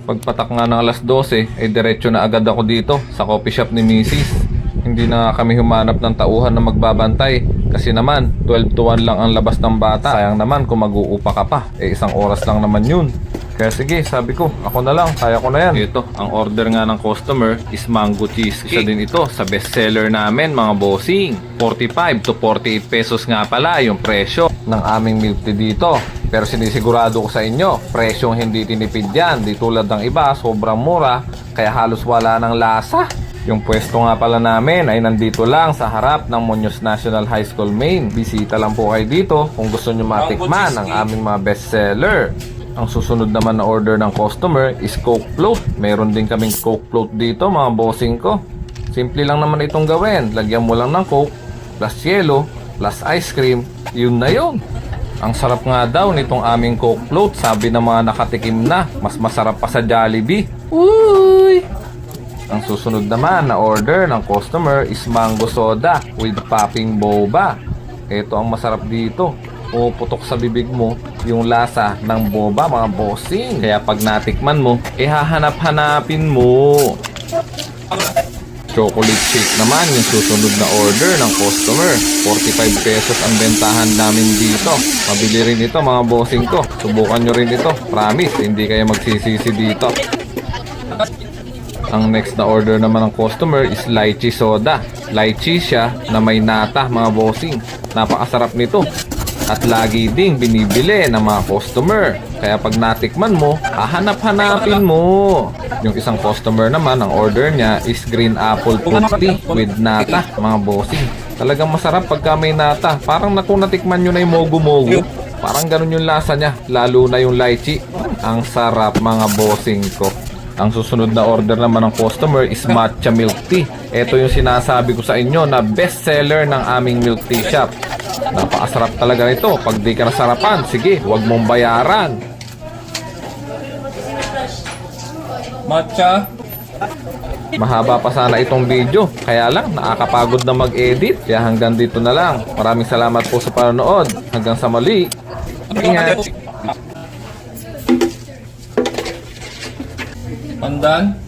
Pagpatak nga ng alas 12, diretso na agad ako dito sa coffee shop ni Mrs. Hindi na kami humanap ng tauhan na magbabantay kasi naman 12 to 1 lang ang labas ng bata. Sayang naman kung mag-uupa ka pa, isang oras lang naman yun. Kaya sige, sabi ko, ako na lang, kaya ko na yan. Ito, ang order nga ng customer is mango cheesecake. Isa din ito sa bestseller namin mga bossing. 45 to 48 pesos nga pala yung presyo ng aming milk tea dito. Pero sinisigurado ko sa inyo, presyong hindi tinipid yan. Di tulad ng iba, sobrang mura, kaya halos wala ng lasa. Yung pwesto nga pala namin ay nandito lang sa harap ng Muñoz National High School Main. Bisita lang po kayo dito kung gusto nyo matikman ang aming mga bestseller. Ang susunod naman na order ng customer is Coke Float. Meron din kaming Coke Float dito mga bossing ko. Simple lang naman itong gawin. Lagyan mo lang ng Coke, plus yelo, plus ice cream. Yun na yun. Ang sarap nga daw nitong aming Coke Float. Sabi ng mga nakatikim na, mas masarap pa sa Jollibee. Uy! Ang susunod naman na order ng customer is mango soda with popping boba. Ito ang masarap dito. Puputok sa bibig mo yung lasa ng boba mga bossing. Kaya pag natikman mo, hahanap-hanapin mo. Chocolate shake naman yung susunod na order ng customer. 45 pesos ang bentahan namin dito. Mabili rin ito mga bossing ko. Subukan nyo rin ito. Promise, hindi kayo magsisisi dito. Ang next na order naman ng customer is lychee soda. Lychee siya na may nata mga bossing. Napakasarap nito. At lagi ding binibili ng mga customer. Kaya pag natikman mo, hahanap-hanapin mo. Yung isang customer naman, ang order niya is green apple fruit tea with nata mga bossing. Talagang masarap pagka may nata. Parang kung natikman nyo na yung mogu-mogu, parang ganun yung lasa niya. Lalo na yung lychee. Ang sarap mga bossing ko. Ang susunod na order naman ng customer is matcha milk tea. Ito yung sinasabi ko sa inyo na best seller ng aming milk tea shop. Napakasarap talaga nito. Pag di ka nasarapan, sige, huwag mong bayaran. Matcha. Mahaba pa sana itong video, kaya lang nakakapagod na mag-edit. Kaya hanggang dito na lang. Maraming salamat po sa panonood. Hanggang sa muli. Ingat. Pandan.